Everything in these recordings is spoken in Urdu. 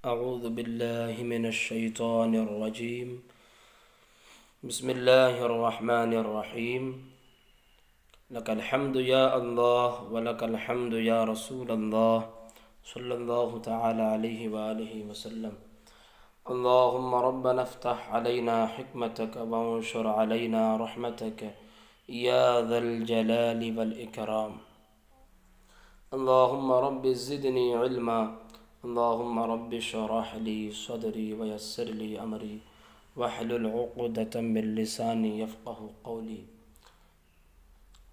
اعوذ باللہ من الشیطان الرجیم بسم اللہ الرحمن الرحیم لک الحمد یا اللہ ولک الحمد یا رسول اللہ صلی اللہ تعالی علیہ وآلہ وسلم اللہم ربنا افتح علینا حکمتک وانشر علینا رحمتک یا ذا الجلال والاکرام اللہم رب زدنی علما اللہم رب اشرح لی صدری ویسر لی امری واحلل عقدۃ من لسانی یفقہ قولی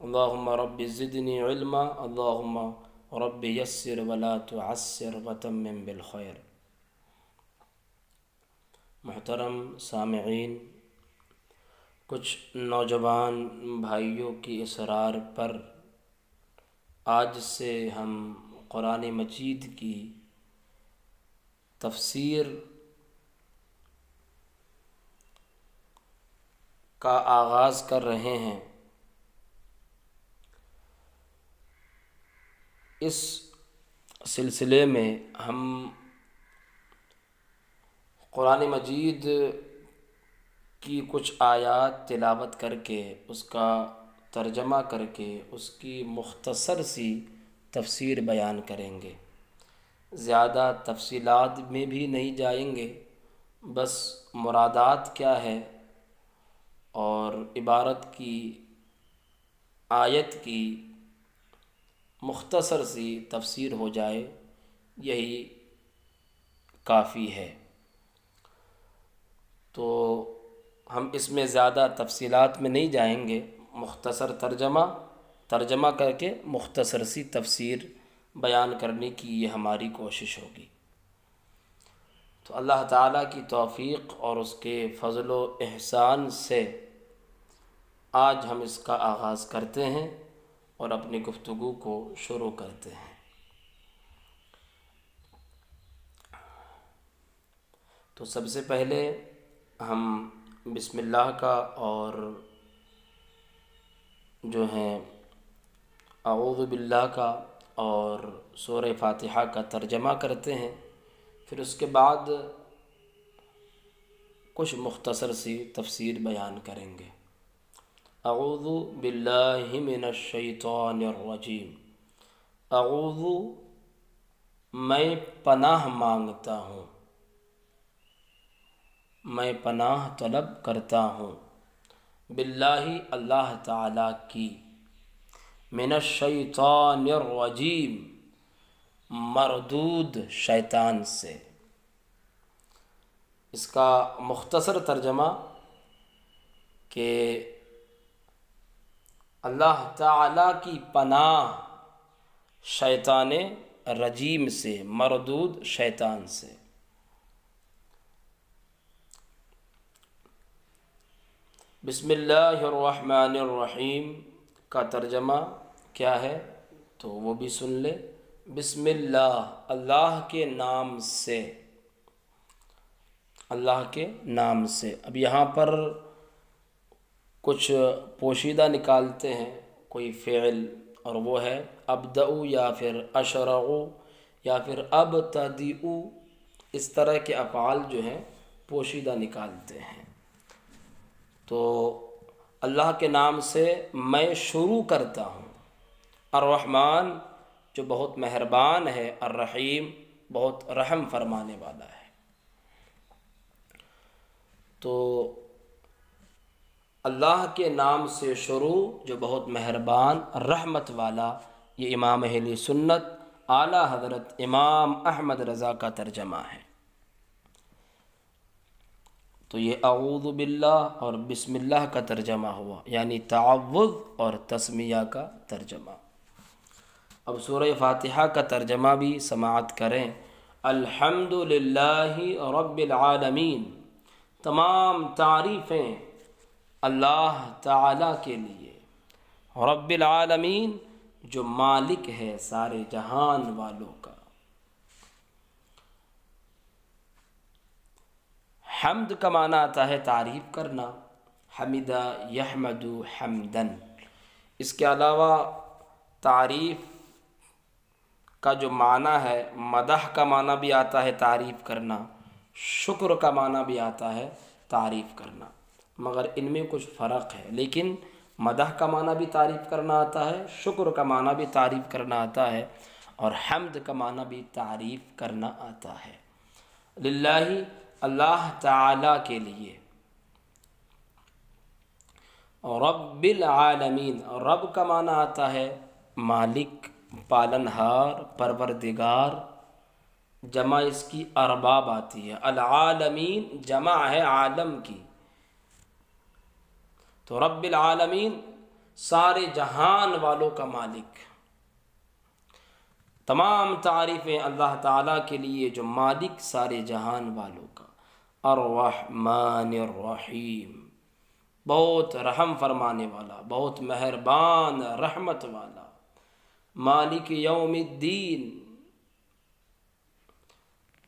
اللہم رب زدنی علما اللہم رب یسر ولا تعسر وتمم بالخیر۔ محترم سامعین، کچھ نوجوان بھائیوں کی اصرار پر آج سے ہم قرآن مجید کی تفسیر کا آغاز کر رہے ہیں۔ اس سلسلے میں ہم قرآن مجید کی کچھ آیات تلاوت کر کے اس کا ترجمہ کر کے اس کی مختصر سی تفسیر بیان کریں گے۔ زیادہ تفصیلات میں بھی نہیں جائیں گے، بس مرادات کیا ہے اور عبارت کی آیت کی مختصر سی تفسیر ہو جائے، یہی کافی ہے۔ تو ہم اس میں زیادہ تفصیلات میں نہیں جائیں گے، مختصر ترجمہ کر کے مختصر سی تفسیر بیان کرنے کی یہ ہماری کوشش ہوگی۔ تو اللہ تعالیٰ کی توفیق اور اس کے فضل و احسان سے آج ہم اس کا آغاز کرتے ہیں اور اپنی گفتگو کو شروع کرتے ہیں۔ تو سب سے پہلے ہم بسم اللہ کا اور جو ہیں اعوذ باللہ کا اور سورہ فاتحہ کا ترجمہ کرتے ہیں، پھر اس کے بعد کچھ مختصر سی تفسیر بیان کریں گے۔ اعوذ باللہ من الشیطان الرجیم۔ اعوذ، میں پناہ مانگتا ہوں، میں پناہ طلب کرتا ہوں، باللہ اللہ تعالیٰ کی، من الشیطان الرجیم مردود شیطان سے۔ اس کا مختصر ترجمہ کہ اللہ تعالیٰ کی پناہ شیطان رجیم سے، مردود شیطان سے۔ بسم اللہ الرحمن الرحیم کا ترجمہ کیا ہے تو وہ بھی سن لے۔ بسم اللہ، اللہ کے نام سے، اللہ کے نام سے۔ اب یہاں پر کچھ پوشیدہ نکالتے ہیں کوئی فعل، اور وہ ہے ابدأ یا پھر اشرع یا پھر ابتدئ، اس طرح کے افعال جو ہیں پوشیدہ نکالتے ہیں۔ تو اللہ کے نام سے میں شروع کرتا ہوں، الرحمن جو بہت مہربان ہے، الرحیم بہت رحم فرمانے والا ہے۔ تو اللہ کے نام سے شروع جو بہت مہربان رحمت والا، یہ امام اہل سنت اعلیٰ حضرت امام احمد رضا کا ترجمہ ہے۔ تو یہ اعوذ باللہ اور بسم اللہ کا ترجمہ ہوا، یعنی تعوذ اور تسمیہ کا ترجمہ۔ اب سورہ فاتحہ کا ترجمہ بھی سماعت کریں۔ الحمد للہ رب العالمین، تمام تعریفیں اللہ تعالیٰ کے لیے، رب العالمین جو مالک ہے سارے جہان والوں کا۔ حمد کا معنی آتا ہے تعریف کرنا، حمدہ یحمد حمدن۔ اس کے علاوہ تعریف کا جو معنی ہے، مدح کا معنی بھی آتا ہے تعریف کرنا، شکر کا معنی بھی آتا ہے تعریف کرنا، مگر ان میں کچھ فرق ہے۔ لیکن مدح کا معنی بھی تعریف کرنا آتا ہے، شکر کا معنی بھی تعریف کرنا آتا ہے، اور حمد کا معنی بھی تعریف کرنا آتا ہے۔ للہ، اللہ تعالیٰ کے لیے، رب العالمین، رب کا معنی آتا ہے مالک، پالنہار، پروردگار، جمع اس کی ارباب آتی ہے۔ العالمین جمع ہے عالم کی، تو رب العالمین سارے جہان والوں کا مالک۔ تمام تعریفیں اللہ تعالیٰ کے لیے جو مالک سارے جہان والوں کا۔ الرحمن الرحیم، بہت رحم فرمانے والا، بہت مہربان رحمت والا۔ مالک یوم الدین،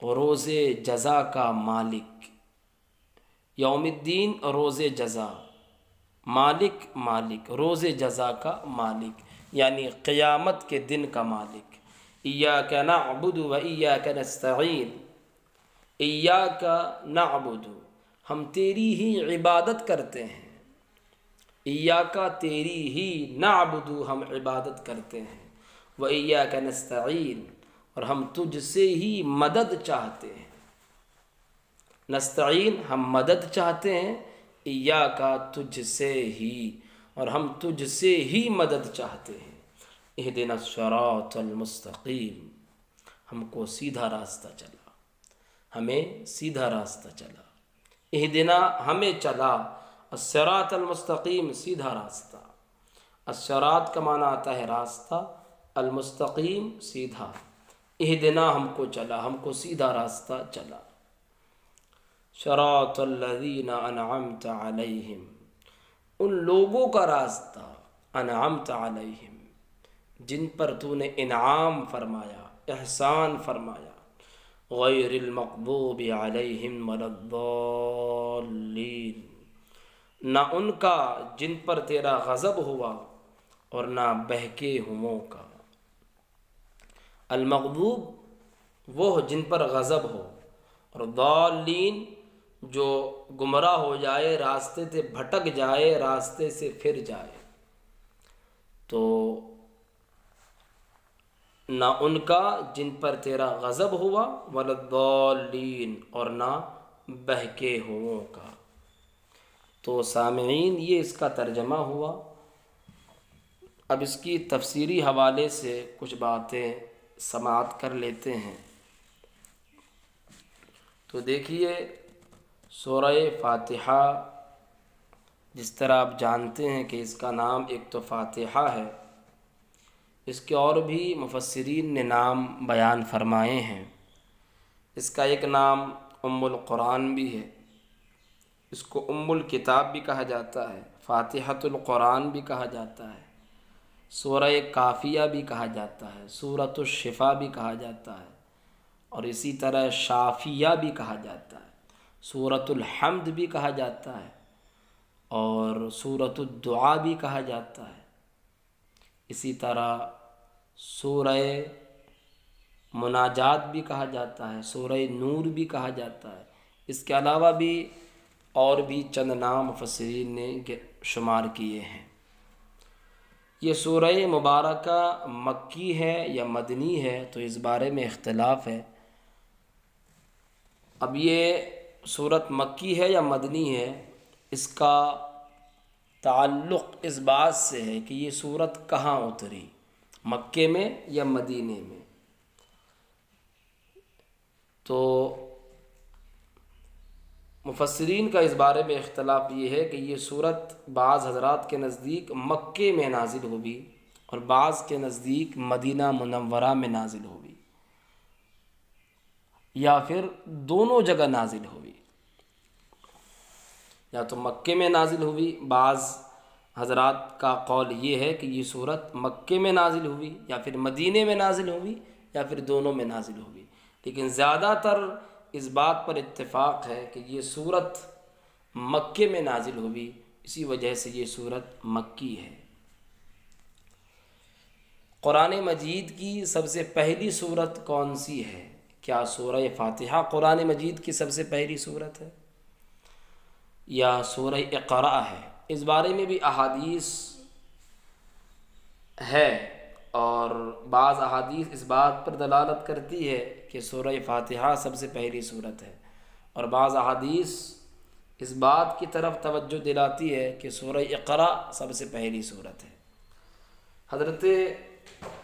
روز جزا کا مالک۔ یوم الدین روز جزا، مالک مالک روز جزا کا مالک، یعنی قیامت کے دن کا مالک۔ ایاک نعبد و ایاک نستعین، ایاک نعبد، ہم تیری ہی عبادت کرتے ہیں، ایاک تیری ہی، نعبد ہم عبادت کرتے ہیں، و ایاک نستعین اور ہم تجھ سے ہی مدد چاہتے ہیں۔ نستعین ہم مدد چاہتے ہیں، ایاک تجھ سے ہی، اور ہم تجھ سے ہی مدد چاہتے ہیں۔ اہدنا الصراط المستقیم، ہم کو سیدھا راستہ چلا، ہمیں سیدھا راستہ چلا۔ اہدنا ہمیں چلا، الصراط المستقیم سیدھا راستہ۔ الصراط کا معنی آتا ہے راستہ، المستقیم سیدھا، اہدنا ہم کو چلا، ہم کو سیدھا راستہ چلا۔ صراط الذین انعمت علیہم، ان لوگوں کا راستہ، انعمت علیہم جن پر تو نے انعام فرمایا، احسان فرمایا، غیر المغضوب علیہم ولا الضالین، نہ ان کا جن پر تیرا غضب ہوا اور نہ بہکے ہووں کا۔ المغضوب وہ جن پر غضب ہو، اور ضالین جو گمراہ ہو جائے، راستے سے بھٹک جائے، راستے سے پھر جائے، تو نہ ان کا جن پر تیرا غضب ہوا، ولا الضالین اور نہ بہکے ہووں کا۔ تو سامعین، یہ اس کا ترجمہ ہوا۔ اب اس کی تفسیری حوالے سے کچھ باتیں سماعت کر لیتے ہیں۔ تو دیکھیے، سورہ فاتحہ جس طرح آپ جانتے ہیں کہ اس کا نام ایک تو فاتحہ ہے، اس کے اور بھی مفسرین نے نام بیان فرمائے ہیں۔ اس کا ایک نام ام القرآن بھی ہے، اس کو ام الکتاب بھی کہا جاتا ہے، فاتحۃ القرآن بھی کہا جاتا ہے، سورہ کافیہ بھی کہا جاتا ہے، سورۃ الشفا بھی کہا جاتا ہے، اور اسی طرح شافیہ بھی کہا جاتا ہے، سورۃ الحمد بھی کہا جاتا ہے، اور سورۃ الدعا بھی کہا جاتا ہے۔ اسی طرح سورہ مناجات بھی کہا جاتا ہے، سورہ نور بھی کہا جاتا ہے۔ اس کے علاوہ بھی اور بھی چند نام مفسرین نے شمار کیے ہیں۔ یہ سورہ مبارکہ مکی ہے یا مدنی ہے تو اس بارے میں اختلاف ہے۔ اب یہ سورت مکی ہے یا مدنی ہے، اس کا تعلق اس بات سے ہے کہ یہ سورت کہاں اتری، مکے میں یا مدینے میں۔ تو مفسرین کا اس بارے میں اختلاف یہ ہے کہ یہ سورت بعض حضرات کے نزدیک مکے میں نازل ہوئی اور بعض کے نزدیک مدینہ منورہ میں نازل ہوئی، یا پھر دونوں جگہ نازل ہوئی۔ یا تو مکے میں نازل ہوئی، بعض حضرات کا قول یہ ہے کہ یہ سورت مکے میں نازل ہوئی یا پھر مدینے میں نازل ہوئی یا پھر دونوں میں نازل ہوئی، لیکن زیادہ تر اس بات پر اتفاق ہے کہ یہ سورت مکے میں نازل ہوئی، اسی وجہ سے یہ سورت مکی ہے۔ قرآن مجید کی سب سے پہلی صورت کون سی ہے؟ کیا سورہ فاتحہ قرآن مجید کی سب سے پہلی صورت ہے یا سورہ اقرا ہے؟ اس بارے میں بھی احادیث ہے، اور بعض احادیث اس بات پر دلالت کرتی ہے کہ سورہ فاتحہ سب سے پہلی صورت ہے، اور بعض احادیث اس بات کی طرف توجہ دلاتی ہے کہ سورہ اقرا سب سے پہلی صورت ہے۔ حضرت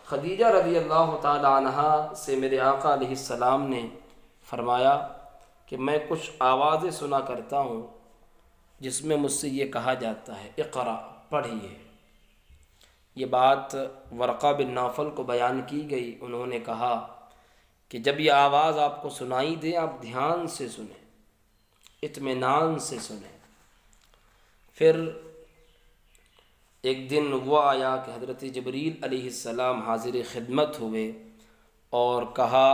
خدیجہ رضی اللہ تعالی عنہا سے میرے آقا علیہ السلام نے فرمایا کہ میں کچھ آوازیں سنا کرتا ہوں جس میں مجھ سے یہ کہا جاتا ہے اقرا، پڑھیے۔ یہ بات ورقہ بن نوفل کو بیان کی گئی۔ انہوں نے کہا کہ جب یہ آواز آپ کو سنائی دے آپ دھیان سے سنیں، اطمینان سے سنیں۔ پھر ایک دن وہ آیا کہ حضرت جبریل علیہ السلام حاضر خدمت ہوئے اور کہا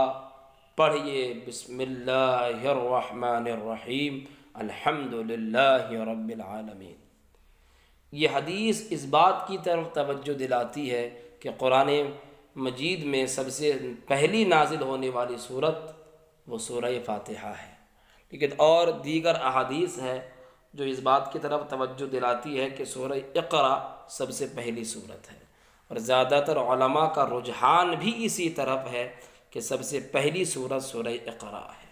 پڑھیے بسم اللہ الرحمن الرحیم الحمد للہ رب العالمین۔ یہ حدیث اس بات کی طرف توجہ دلاتی ہے کہ قرآن مجید میں سب سے پہلی نازل ہونے والی صورت وہ سورہ فاتحہ ہے، لیکن اور دیگر احادیث ہے جو اس بات کی طرف توجہ دلاتی ہے کہ سورہ اقرا سب سے پہلی صورت ہے، اور زیادہ تر علماء کا رجحان بھی اسی طرف ہے کہ سب سے پہلی صورت سورہ اقرا ہے۔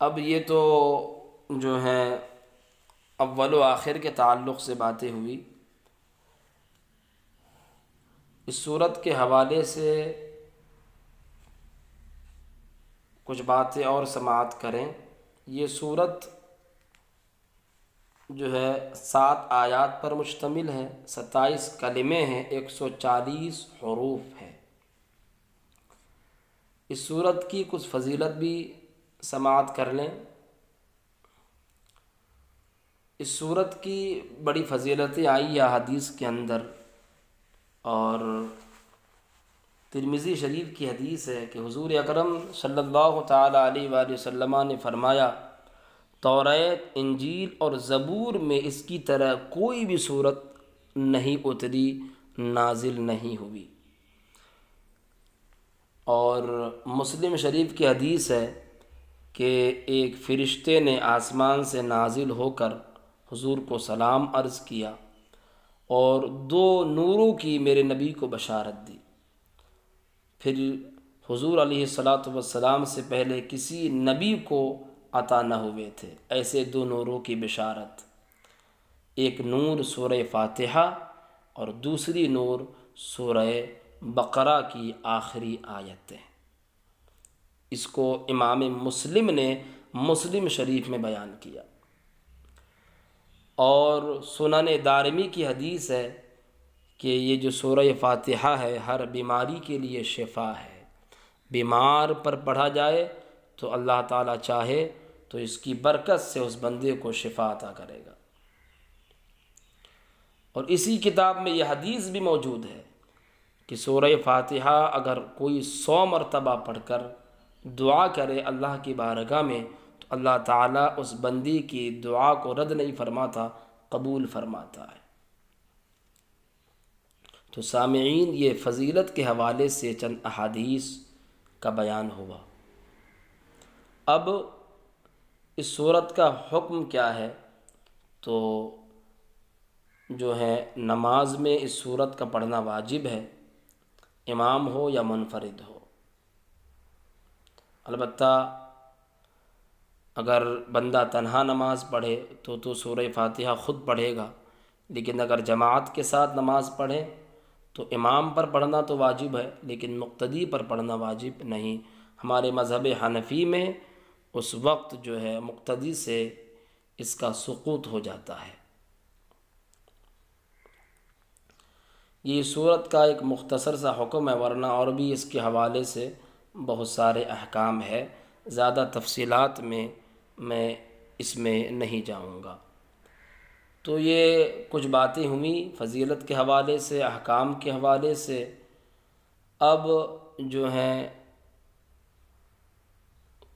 اب یہ تو جو ہے اول و آخر کے تعلق سے باتیں ہوئی۔ اس صورت کے حوالے سے کچھ باتیں اور سماعت کریں۔ یہ صورت جو ہے 7 آیات پر مشتمل ہے، 27 کلمے ہیں، 140 حروف ہیں۔ اس صورت کی کچھ فضیلت بھی سماعت کر لیں۔ اس صورت کی بڑی فضیلتیں آئی ہے حدیث کے اندر، اور ترمذی شریف کی حدیث ہے کہ حضور اکرم صلی اللہ تعالی علیہ وآلہ وسلم نے فرمایا توریت، انجیل اور زبور میں اس کی طرح کوئی بھی صورت نہیں اتری، نازل نہیں ہوئی۔ اور مسلم شریف کی حدیث ہے کہ ایک فرشتے نے آسمان سے نازل ہو کر حضور کو سلام عرض کیا اور 2 نوروں کی میرے نبی کو بشارت دی۔ پھر حضور علیہ الصلاۃ والسلام سے پہلے کسی نبی کو عطا نہ ہوئے تھے ایسے 2 نوروں کی بشارت۔ ایک نور سورہ فاتحہ اور دوسری نور سورہ بقرہ کی آخری آیتیں۔ اس کو امام مسلم نے مسلم شریف میں بیان کیا۔ اور سنن دارمی کی حدیث ہے کہ یہ جو سورہ فاتحہ ہے ہر بیماری کے لیے شفا ہے۔ بیمار پر پڑھا جائے تو اللہ تعالیٰ چاہے تو اس کی برکت سے اس بندے کو شفا عطا کرے گا۔ اور اسی کتاب میں یہ حدیث بھی موجود ہے کہ سورہ فاتحہ اگر کوئی 100 مرتبہ پڑھ کر دعا کرے اللہ کی بارگاہ میں تو اللہ تعالیٰ اس بندی کی دعا کو رد نہیں فرماتا، قبول فرماتا ہے۔ تو سامعین، یہ فضیلت کے حوالے سے چند احادیث کا بیان ہوا۔ اب اس صورت کا حکم کیا ہے؟ تو جو ہے نماز میں اس صورت کا پڑھنا واجب ہے، امام ہو یا منفرد ہو۔ البتہ اگر بندہ تنہا نماز پڑھے تو سورہ فاتحہ خود پڑھے گا، لیکن اگر جماعت کے ساتھ نماز پڑھے تو امام پر پڑھنا تو واجب ہے لیکن مقتدی پر پڑھنا واجب نہیں۔ ہمارے مذہب حنفی میں اس وقت جو ہے مقتدی سے اس کا سقوط ہو جاتا ہے۔ یہ صورت کا ایک مختصر سا حکم ہے، ورنہ اور بھی اس کے حوالے سے بہت سارے احکام ہے، زیادہ تفصیلات میں اس میں نہیں جاؤں گا۔ تو یہ کچھ باتیں ہوئیں فضیلت کے حوالے سے، احکام کے حوالے سے۔ اب جو ہیں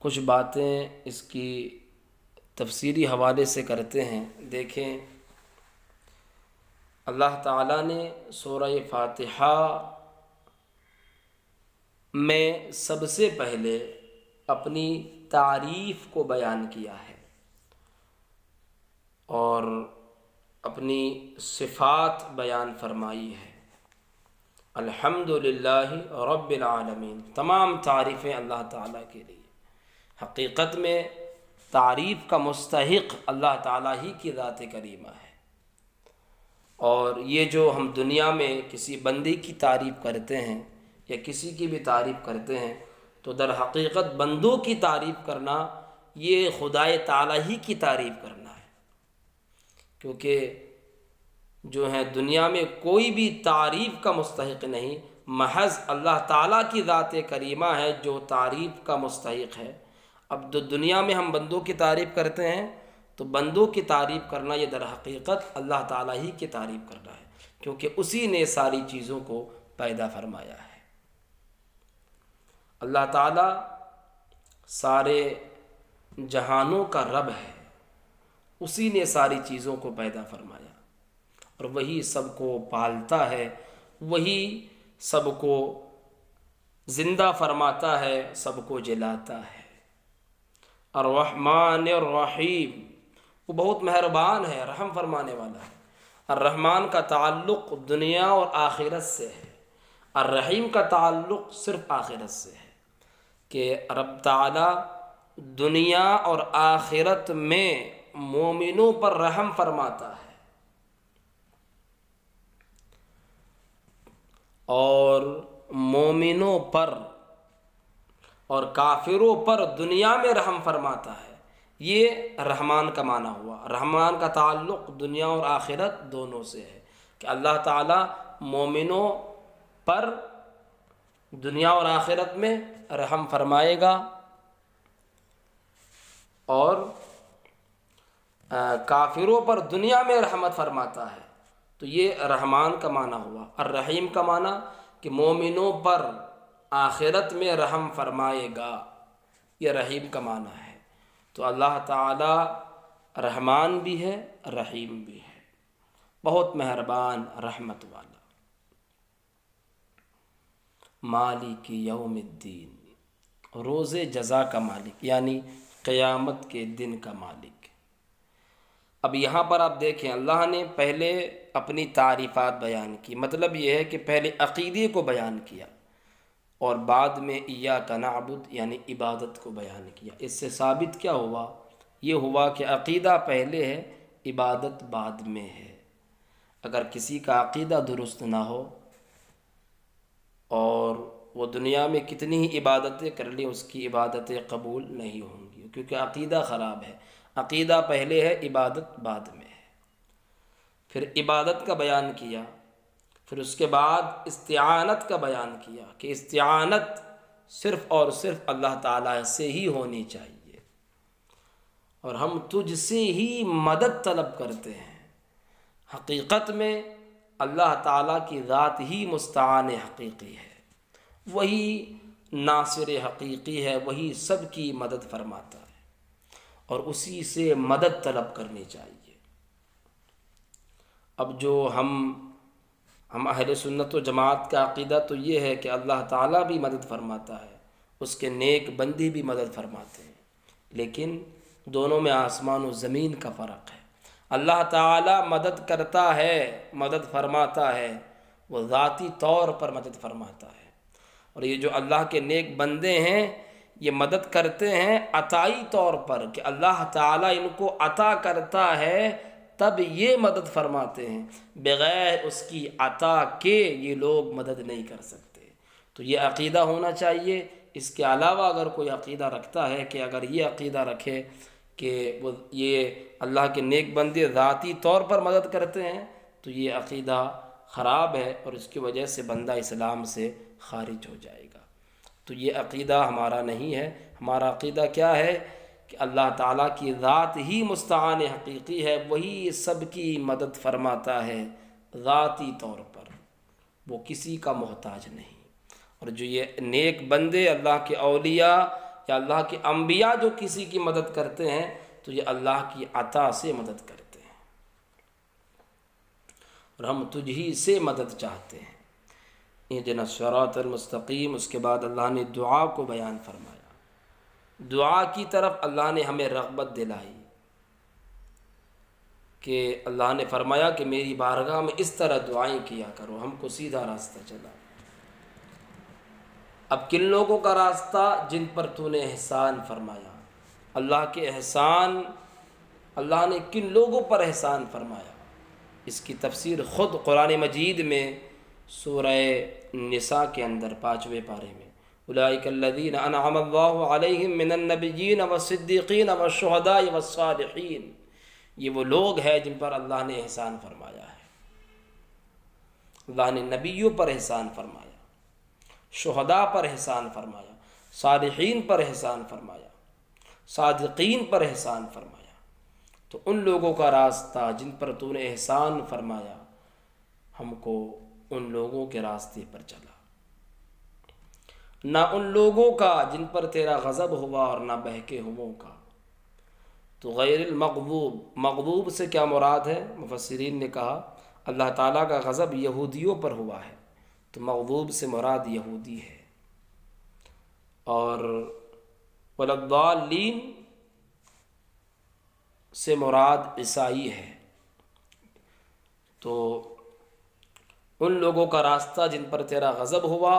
کچھ باتیں اس کی تفسیری حوالے سے کرتے ہیں۔ دیکھیں اللہ تعالیٰ نے سورہ فاتحہ میں سب سے پہلے اپنی تعریف کو بیان کیا ہے اور اپنی صفات بیان فرمائی ہے۔ الحمدللہ رب العالمین، تمام تعریفیں اللہ تعالیٰ کے لیے۔ حقیقت میں تعریف کا مستحق اللہ تعالیٰ ہی کی ذات کریمہ ہے، اور یہ جو ہم دنیا میں کسی بندے کی تعریف کرتے ہیں یا کسی کی بھی تعریف کرتے ہیں تو در حقیقت بندوں کی تعریف کرنا یہ خدائے تعالیٰ ہی کی تعریف کرنا ہے، کیونکہ جو ہے دنیا میں کوئی بھی تعریف کا مستحق نہیں، محض اللہ تعالیٰ کی ذات کریمہ ہے جو تعریف کا مستحق ہے۔ اب دنیا میں ہم بندوں کی تعریف کرتے ہیں تو بندوں کی تعریف کرنا یہ در حقیقت اللہ تعالیٰ ہی کی تعریف کرنا ہے، کیونکہ اسی نے ساری چیزوں کو پیدا فرمایا ہے۔ اللہ تعالیٰ سارے جہانوں کا رب ہے، اسی نے ساری چیزوں کو پیدا فرمایا، اور وہی سب کو پالتا ہے، وہی سب کو زندہ فرماتا ہے، سب کو جلاتا ہے۔ الرحمن الرحیم، وہ بہت مہربان ہے، رحم فرمانے والا ہے۔ الرحمن کا تعلق دنیا اور آخرت سے ہے، الرحیم کا تعلق صرف آخرت سے ہے، کہ رب تعالیٰ دنیا اور آخرت میں مومنوں پر رحم فرماتا ہے، اور مومنوں پر اور کافروں پر دنیا میں رحم فرماتا ہے۔ یہ رحمان کا معنی ہوا۔ رحمان کا تعلق دنیا اور آخرت دونوں سے ہے، کہ اللہ تعالیٰ مومنوں پر دنیا اور آخرت میں رحم فرمائے گا، اور کافروں پر دنیا میں رحمت فرماتا ہے، تو یہ رحمان کا معنی ہوا۔ الرحیم کا معنی کہ مومنوں پر آخرت میں رحم فرمائے گا، یہ رحیم کا معنی ہے۔ تو اللہ تعالی رحمان بھی ہے، رحیم بھی ہے، بہت مہربان، رحمت والا۔ مالک یوم الدین، روز جزا کا مالک، یعنی قیامت کے دن کا مالک۔ اب یہاں پر آپ دیکھیں، اللہ نے پہلے اپنی تعریفات بیان کی، مطلب یہ ہے کہ پہلے عقیدے کو بیان کیا اور بعد میں ایاک نعبد یعنی عبادت کو بیان کیا۔ اس سے ثابت کیا ہوا؟ یہ ہوا کہ عقیدہ پہلے ہے، عبادت بعد میں ہے۔ اگر کسی کا عقیدہ درست نہ ہو اور وہ دنیا میں کتنی ہی عبادتیں کر لیں، اس کی عبادتیں قبول نہیں ہوں گی، کیونکہ عقیدہ خراب ہے۔ عقیدہ پہلے ہے، عبادت بعد میں ہے۔ پھر عبادت کا بیان کیا، پھر اس کے بعد استعانت کا بیان کیا کہ استعانت صرف اور صرف اللہ تعالیٰ سے ہی ہونی چاہیے، اور ہم تجھ سے ہی مدد طلب کرتے ہیں۔ حقیقت میں اللہ تعالیٰ کی ذات ہی مستعان حقیقی ہے، وہی ناصر حقیقی ہے، وہی سب کی مدد فرماتا ہے، اور اسی سے مدد طلب کرنی چاہیے۔ اب جو ہم اہل سنت و جماعت کا عقیدہ تو یہ ہے کہ اللہ تعالیٰ بھی مدد فرماتا ہے، اس کے نیک بندی بھی مدد فرماتے ہیں، لیکن دونوں میں آسمان و زمین کا فرق ہے۔ اللہ تعالیٰ مدد کرتا ہے، مدد فرماتا ہے، وہ ذاتی طور پر مدد فرماتا ہے، اور یہ جو اللہ کے نیک بندے ہیں یہ مدد کرتے ہیں عطائی طور پر، کہ اللہ تعالیٰ ان کو عطا کرتا ہے تب یہ مدد فرماتے ہیں، بغیر اس کی عطا کے یہ لوگ مدد نہیں کر سکتے۔ تو یہ عقیدہ ہونا چاہیے۔ اس کے علاوہ اگر کوئی عقیدہ رکھتا ہے کہ اگر یہ عقیدہ رکھے کہ وہ یہ اللہ کے نیک بندے ذاتی طور پر مدد کرتے ہیں، تو یہ عقیدہ خراب ہے، اور اس کی وجہ سے بندہ اسلام سے خارج ہو جائے گا۔ تو یہ عقیدہ ہمارا نہیں ہے۔ ہمارا عقیدہ کیا ہے کہ اللہ تعالیٰ کی ذات ہی مستعان حقیقی ہے، وہی سب کی مدد فرماتا ہے ذاتی طور پر، وہ کسی کا محتاج نہیں۔ اور جو یہ نیک بندے اللہ کے اولیاء یا اللہ کے انبیاء جو کسی کی مدد کرتے ہیں تو یہ اللہ کی عطا سے مدد کرتے ہیں۔ اور ہم تجھ ہی سے مدد چاہتے ہیں۔ اہدنا الصراط المستقیم، اس کے بعد اللہ نے دعا کو بیان فرمایا، دعا کی طرف اللہ نے ہمیں رغبت دلائی کہ اللہ نے فرمایا کہ میری بارگاہ میں اس طرح دعائیں کیا کرو، ہم کو سیدھا راستہ چلا۔ اب کن لوگوں کا راستہ؟ جن پر تو نے احسان فرمایا۔ اللہ کے احسان، اللہ نے کن لوگوں پر احسان فرمایا، اس کی تفسیر خود قرآن مجید میں سورہ نساء کے اندر 5ویں پارے میں، اولئک الذین انعم اللہ علیہم من النبیین والصدیقین والشہداء والصالحین، یہ وہ لوگ ہیں جن پر اللہ نے احسان فرمایا ہے۔ اللہ نے نبیوں پر احسان فرمایا، شہداء پر احسان فرمایا، صالحین پر احسان فرمایا، صادقین پر احسان فرمایا۔ تو ان لوگوں کا راستہ جن پر تو نے احسان فرمایا، ہم کو ان لوگوں کے راستے پر چلا، نہ ان لوگوں کا جن پر تیرا غضب ہوا اور نہ بہکے ہووں کا۔ تو غیر المغضوب، مغضوب سے کیا مراد ہے؟ مفسرین نے کہا اللہ تعالیٰ کا غضب یہودیوں پر ہوا ہے، تو مغضوب سے مراد یہودی ہے، اور والضالین سے مراد عیسائی ہے۔ تو ان لوگوں کا راستہ جن پر تیرا غضب ہوا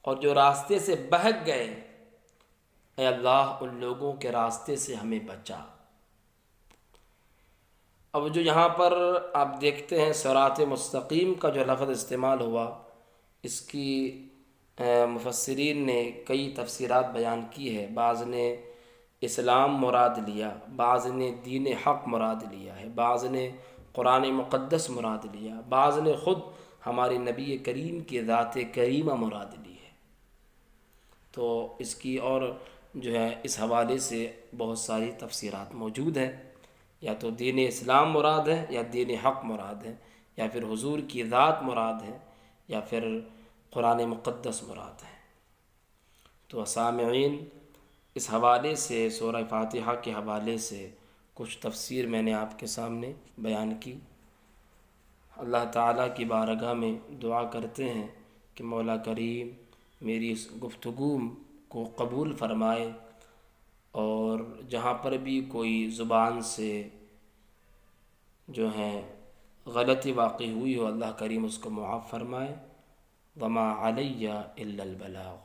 اور جو راستے سے بہک گئے، اے اللہ ان لوگوں کے راستے سے ہمیں بچا۔ اب جو یہاں پر آپ دیکھتے ہیں صراط مستقیم کا جو لفظ استعمال ہوا، اس کی مفسرین نے کئی تفسیرات بیان کی ہے۔ بعض نے اسلام مراد لیا، بعض نے دین حق مراد لیا ہے، بعض نے قرآن مقدس مراد لیا، بعض نے خود ہمارے نبی کریم کی ذات کریمہ مراد لی ہے۔ تو اس کی اور جو ہے اس حوالے سے بہت ساری تفسیرات موجود ہیں، یا تو دین اسلام مراد ہے، یا دین حق مراد ہے، یا پھر حضور کی ذات مراد ہے، یا پھر قرآن مقدس مراد ہے۔ تو سامعین، اس حوالے سے سورہ فاتحہ کے حوالے سے کچھ تفسیر میں نے آپ کے سامنے بیان کی۔ اللہ تعالیٰ کی بارگاہ میں دعا کرتے ہیں کہ مولا کریم میری اس گفتگو کو قبول فرمائے، اور جہاں پر بھی کوئی زبان سے جو ہے غلطی واقع ہوئی ہو، اللہ کریم اس کو معاف فرمائے۔ وما علی الا البلاغ۔